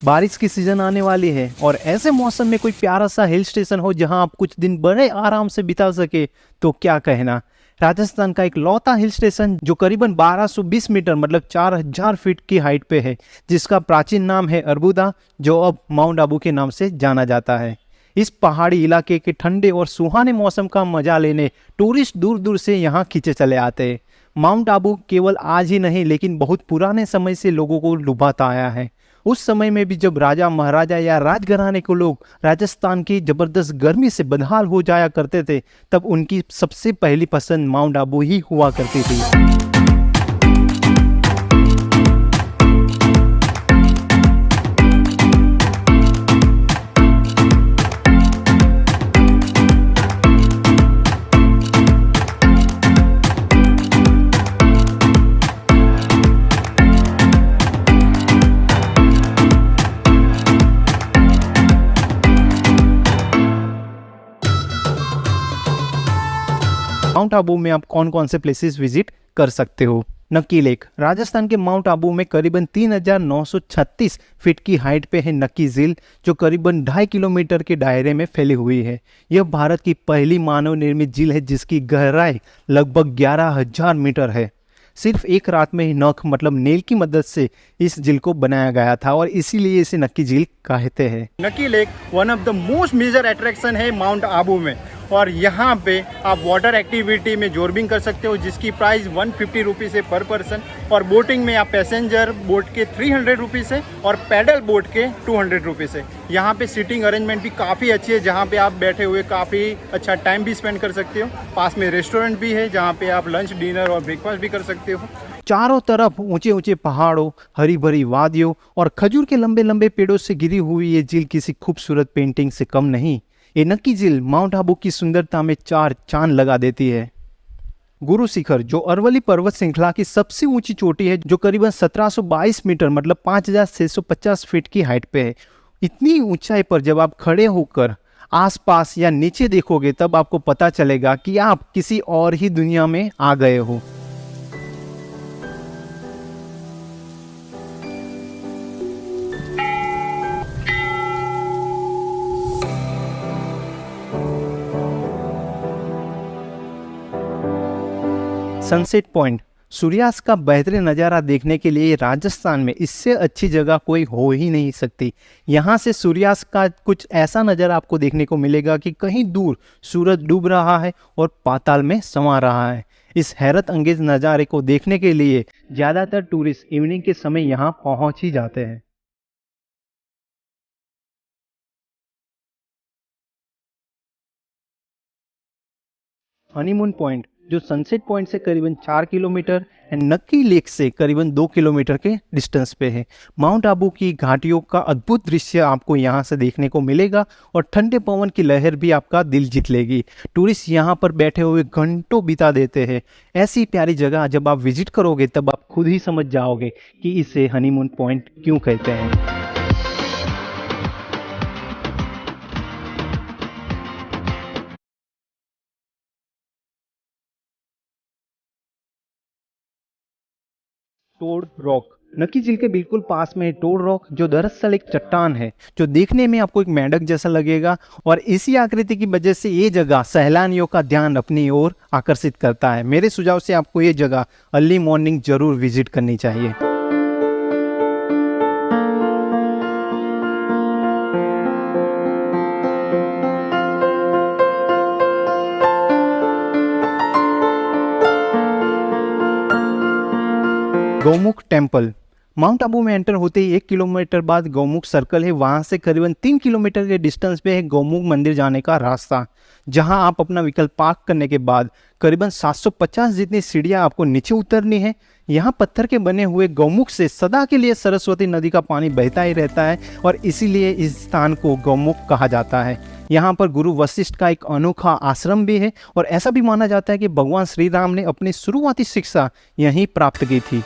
बारिश की सीजन आने वाली है और ऐसे मौसम में कोई प्यारा सा हिल स्टेशन हो जहां आप कुछ दिन बड़े आराम से बिता सके तो क्या कहना। राजस्थान का एक लौता हिल स्टेशन जो करीबन 1220 मीटर मतलब 4000 फीट की हाइट पे है, जिसका प्राचीन नाम है अरबुदा, जो अब माउंट आबू के नाम से जाना जाता है। इस पहाड़ी इलाके के ठंडे और सुहाने मौसम का मजा लेने टूरिस्ट दूर दूर से यहाँ खींचे चले आते हैं। माउंट आबू केवल आज ही नहीं लेकिन बहुत पुराने समय से लोगों को लुभाता आया है। उस समय में भी जब राजा महाराजा या राजघराने को लोग राजस्थान की जबरदस्त गर्मी से बदहाल हो जाया करते थे, तब उनकी सबसे पहली पसंद माउंट आबू ही हुआ करती थी। माउंट आबू में आप कौन कौन से प्लेसेस विजिट कर सकते हो। नक्की लेक। राजस्थान के माउंट आबू में करीबन 3936 फीट की हाइट पे है नक्की झील, जो करीबन 2.5 किलोमीटर के दायरे में फैली हुई है। यह भारत की पहली मानव निर्मित झील है जिसकी गहराई लगभग 11,000 मीटर है। सिर्फ एक रात में ही नख मतलब नेल की मदद से इस झील को बनाया गया था और इसीलिए इसे नक्की झील कहते हैं। Nakki lake one of the most major attraction है माउंट आबू में, और यहाँ पे आप वाटर एक्टिविटी में जोरबिंग कर सकते हो जिसकी प्राइस 150 रुपीज़ है पर पर्सन, और बोटिंग में आप पैसेंजर बोट के 300 रुपीज़ है और पैडल बोट के 200 रुपीज़ है। यहाँ पे सीटिंग अरेंजमेंट भी काफ़ी अच्छी है जहाँ पे आप बैठे हुए काफ़ी अच्छा टाइम भी स्पेंड कर सकते हो। पास में रेस्टोरेंट भी है जहाँ पे आप लंच डिनर और ब्रेकफास्ट भी कर सकते हो। चारों तरफ ऊंचे ऊंचे पहाड़ों, हरी भरी वादियों और खजूर के लंबे लंबे पेड़ों से घिरी हुई ये झील किसी खूबसूरत पेंटिंग से कम नहीं। ये नक्की झील माउंट आबू की सुंदरता में 4 चांद लगा देती है। गुरु शिखर, जो अरवली पर्वत श्रृंखला की सबसे ऊंची चोटी है, जो करीबन 1722 मीटर मतलब 5650 फीट की हाइट पे है। इतनी ऊंचाई पर जब आप खड़े होकर आसपास या नीचे देखोगे तब आपको पता चलेगा कि आप किसी और ही दुनिया में आ गए हो। Sunset point. सूर्यास्त का बेहतरीन नज़ारा देखने के लिए राजस्थान में इससे अच्छी जगह कोई हो ही नहीं सकती। यहाँ से सूर्यास्त का कुछ ऐसा नज़ारा आपको देखने को मिलेगा कि कहीं दूर सूरज डूब रहा है और पाताल में समा रहा है। इस हैरत अंगेज नज़ारे को देखने के लिए ज़्यादातर टूरिस्ट इवनिंग के समय यहाँ पहुँच ही जाते हैं। हनीमून पॉइंट, जो सनसेट पॉइंट से करीबन 4 किलोमीटर एंड नक्की लेक से करीबन 2 किलोमीटर के डिस्टेंस पे है। माउंट आबू की घाटियों का अद्भुत दृश्य आपको यहाँ से देखने को मिलेगा और ठंडे पवन की लहर भी आपका दिल जीत लेगी। टूरिस्ट यहाँ पर बैठे हुए घंटों बिता देते हैं। ऐसी प्यारी जगह जब आप विजिट करोगे तब आप खुद ही समझ जाओगे कि इसे हनीमून पॉइंट क्यों कहते हैं। Toad rock. नक्की झील के बिल्कुल पास में है टोड रॉक, जो दरअसल एक चट्टान है जो देखने में आपको एक मेंढक जैसा लगेगा, और इसी आकृति की वजह से ये जगह सैलानियों का ध्यान अपनी ओर आकर्षित करता है। मेरे सुझाव से आपको ये जगह अर्ली मॉर्निंग जरूर विजिट करनी चाहिए। गौमुख टेम्पल। माउंट आबू में एंटर होते ही 1 किलोमीटर बाद गौमुख सर्कल है। वहां से करीबन 3 किलोमीटर के डिस्टेंस पे है गौमुख मंदिर जाने का रास्ता, जहां आप अपना व्हीकल पार्क करने के बाद करीबन 750 जितनी सीढ़ियां आपको नीचे उतरनी है। यहां पत्थर के बने हुए गौमुख से सदा के लिए सरस्वती नदी का पानी बहता ही रहता है और इसीलिए इस स्थान को गौमुख कहा जाता है। यहाँ पर गुरु वशिष्ठ का एक अनोखा आश्रम भी है और ऐसा भी माना जाता है कि भगवान श्री राम ने अपनी शुरुआती शिक्षा यहीं प्राप्त की थी।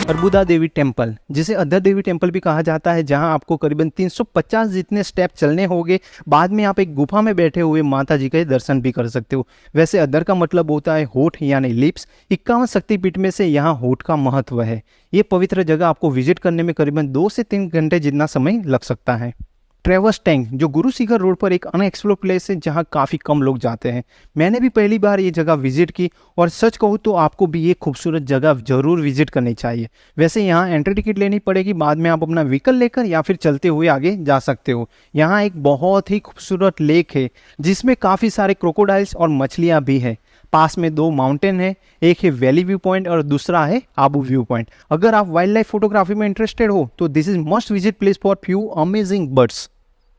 अर्बुदा देवी टेम्पल, जिसे अधर देवी टेम्पल भी कहा जाता है, जहां आपको करीबन 350 जितने स्टेप चलने होंगे। बाद में आप एक गुफा में बैठे हुए माता जी के दर्शन भी कर सकते हो। वैसे अधर का मतलब होता है होठ यानी लिप्स। 51 शक्तिपीठ में से यहाँ होठ का महत्व है। ये पवित्र जगह आपको विजिट करने में करीबन 2 से 3 घंटे जितना समय लग सकता है। ट्रेवर्स टैंक, जो गुरु शिखर रोड पर एक अनएक्सप्लोर प्लेस है जहां काफ़ी कम लोग जाते हैं। मैंने भी पहली बार ये जगह विजिट की और सच कहूँ तो आपको भी ये खूबसूरत जगह जरूर विजिट करनी चाहिए। वैसे यहाँ एंट्री टिकट लेनी पड़ेगी, बाद में आप अपना व्हीकल लेकर या फिर चलते हुए आगे जा सकते हो। यहाँ एक बहुत ही खूबसूरत लेक है जिसमें काफ़ी सारे क्रोकोडाइल्स और मछलियाँ भी है। पास में 2 माउंटेन है, एक है वैली व्यू पॉइंट और दूसरा है आबू व्यू पॉइंट। अगर आप वाइल्ड लाइफ फोटोग्राफी में इंटरेस्टेड हो तो this is must visit place for few amazing birds.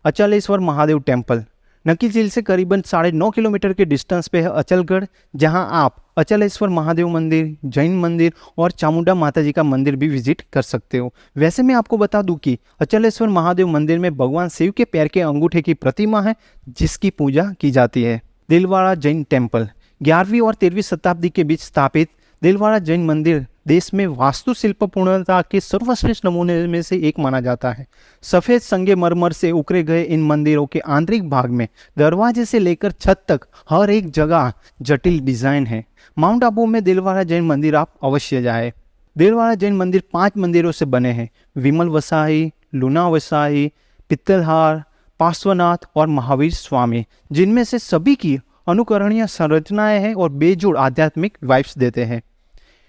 Achleshwar Mahadev temple, नकी झील से करीबन 9.5 किलोमीटर के डिस्टेंस पे है अचलगढ़, जहां आप अचलेश्वर महादेव मंदिर, जैन मंदिर और चामुंडा माता जी का मंदिर भी विजिट कर सकते हो। वैसे मैं आपको बता दूं कि अचलेश्वर महादेव मंदिर में भगवान शिव के पैर के अंगूठे की प्रतिमा है जिसकी पूजा की जाती है। दिलवाड़ा जैन टेम्पल, 11वीं और 13वीं शताब्दी के बीच स्थापित दिलवाड़ा जैन मंदिर देश में वास्तुशिल्प पूर्णता के सर्वश्रेष्ठ नमूने में से एक माना जाता है। सफ़ेद संगमरमर से उकरे गए इन मंदिरों के आंतरिक भाग में दरवाजे से लेकर छत तक हर एक जगह जटिल डिजाइन है। माउंट आबू में दिलवाड़ा जैन मंदिर आप अवश्य जाए। दिलवाड़ा जैन मंदिर 5 मंदिरों से बने हैं: विमल वसाई, लूना वसाई, पित्तलहार, पार्श्वनाथ और महावीर स्वामी, जिनमें से सभी की अनुकरणीय संरचनाएं हैं और बेजोड़ आध्यात्मिक वाइब्स देते हैं।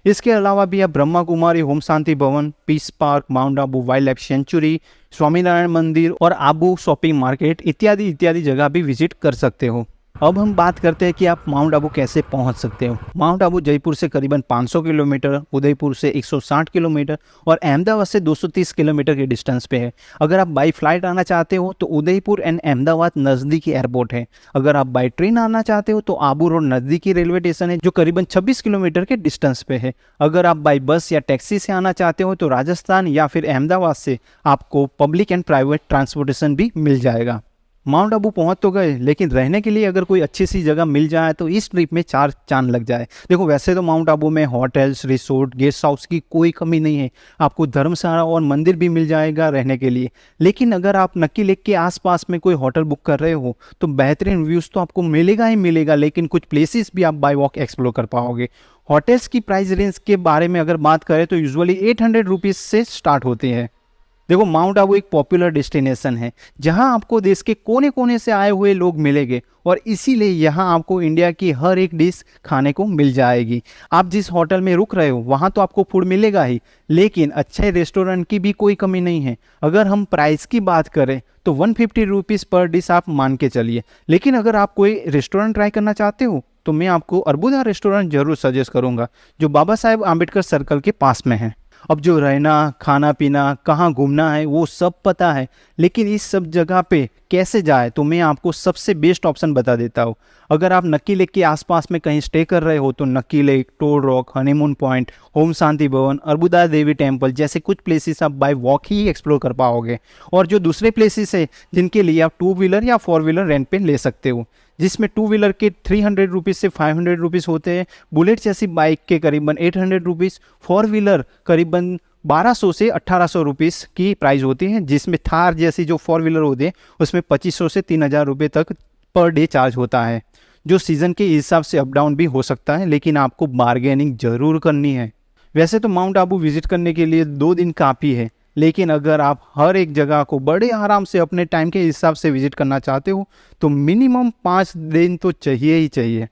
इसके अलावा भी आप Brahma Kumari home Shanti Bhavan, peace park, mount Abu wildlife sanctuary, Swaminarayan Mandir और आबू शॉपिंग मार्केट इत्यादि जगह भी विजिट कर सकते हो। अब हम बात करते हैं कि आप माउंट आबू कैसे पहुंच सकते हो। माउंट आबू जयपुर से करीबन 500 किलोमीटर, उदयपुर से 160 किलोमीटर और अहमदाबाद से 230 किलोमीटर के डिस्टेंस पे है। अगर आप बाई फ्लाइट आना चाहते हो तो उदयपुर एंड अहमदाबाद नज़दीकी एयरपोर्ट है। अगर आप बाई ट्रेन आना चाहते हो तो आबू रोड नज़दीकी रेलवे स्टेशन है जो करीबन 26 किलोमीटर के डिस्टेंस पे है। अगर आप बाई बस या टैक्सी से आना चाहते हो तो राजस्थान या फिर अहमदाबाद से आपको पब्लिक एंड प्राइवेट ट्रांसपोर्टेशन भी मिल जाएगा। माउंट आबू पहुंच तो गए, लेकिन रहने के लिए अगर कोई अच्छी सी जगह मिल जाए तो इस ट्रिप में 4 चांद लग जाए। देखो, वैसे तो माउंट आबू में होटल्स, रिसोर्ट, गेस्ट हाउस की कोई कमी नहीं है। आपको धर्मशाला और मंदिर भी मिल जाएगा रहने के लिए। लेकिन अगर आप नक्की लेक के आसपास में कोई होटल बुक कर रहे हो तो बेहतरीन व्यूज़ तो आपको मिलेगा ही मिलेगा, लेकिन कुछ प्लेसेस भी आप बाय वॉक एक्सप्लोर कर पाओगे। होटल्स की प्राइस रेंज के बारे में अगर बात करें तो यूजुअली 800 रुपीज़ से स्टार्ट होती है। देखो, माउंट आबू एक पॉपुलर डेस्टिनेशन है जहां आपको देश के कोने कोने से आए हुए लोग मिलेंगे और इसीलिए यहां आपको इंडिया की हर एक डिश खाने को मिल जाएगी। आप जिस होटल में रुक रहे हो वहां तो आपको फूड मिलेगा ही, लेकिन अच्छे रेस्टोरेंट की भी कोई कमी नहीं है। अगर हम प्राइस की बात करें तो 150 रुपीज़ पर डिश आप मान के चलिए। लेकिन अगर आप कोई रेस्टोरेंट ट्राई करना चाहते हो तो मैं आपको अर्बुदा रेस्टोरेंट जरूर सजेस्ट करूँगा, जो बाबा साहेब आम्बेडकर सर्कल के पास में है। अब जो रहना, खाना पीना, कहाँ घूमना है वो सब पता है, लेकिन इस सब जगह पे कैसे जाए तो मैं आपको सबसे बेस्ट ऑप्शन बता देता हूँ। अगर आप नक्की लेक के आसपास में कहीं स्टे कर रहे हो तो Nakki lake, Toad Rock, Honeymoon Point, Om Shanti Bhavan, Arbuda देवी टेम्पल जैसे कुछ प्लेसेस आप बाय वॉक ही एक्सप्लोर कर पाओगे। और जो दूसरे प्लेसेस है जिनके लिए आप 2 व्हीलर या 4 व्हीलर रेंट पे ले सकते हो, जिसमें 2 व्हीलर के 300 रुपीज़ से 500 रुपीज़ होते हैं, बुलेट जैसी बाइक के करीबन 800 रुपीज़, 4 व्हीलर करीबन 1200 से 1800 रुपीज़ की प्राइस होती है, जिसमें थार जैसी जो 4 व्हीलर होते हैं उसमें 2500 से 3000 रुपये तक पर डे चार्ज होता है, जो सीज़न के हिसाब से अप डाउन भी हो सकता है, लेकिन आपको बार्गेनिंग ज़रूर करनी है। वैसे तो माउंट आबू विजिट करने के लिए 2 दिन काफ़ी है, लेकिन अगर आप हर एक जगह को बड़े आराम से अपने टाइम के हिसाब से विजिट करना चाहते हो तो मिनिमम 5 दिन तो चाहिए ही चाहिए।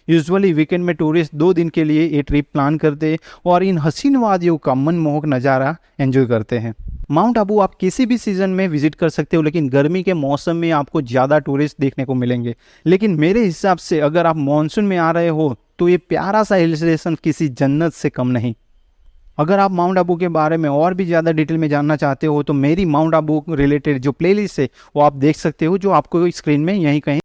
यूजुअली वीकेंड में टूरिस्ट 2 दिन के लिए ये ट्रिप प्लान करते हैं और इन हसीन वादियों का मनमोहक नज़ारा एंजॉय करते हैं। माउंट आबू आप किसी भी सीज़न में विजिट कर सकते हो, लेकिन गर्मी के मौसम में आपको ज़्यादा टूरिस्ट देखने को मिलेंगे। लेकिन मेरे हिसाब से अगर आप मानसून में आ रहे हो तो ये प्यारा सा हिल स्टेशन किसी जन्नत से कम नहीं। अगर आप माउंट आबू के बारे में और भी ज़्यादा डिटेल में जानना चाहते हो तो मेरी माउंट आबू रिलेटेड जो प्लेलिस्ट है वो आप देख सकते हो, जो आपको स्क्रीन में यहीं कहीं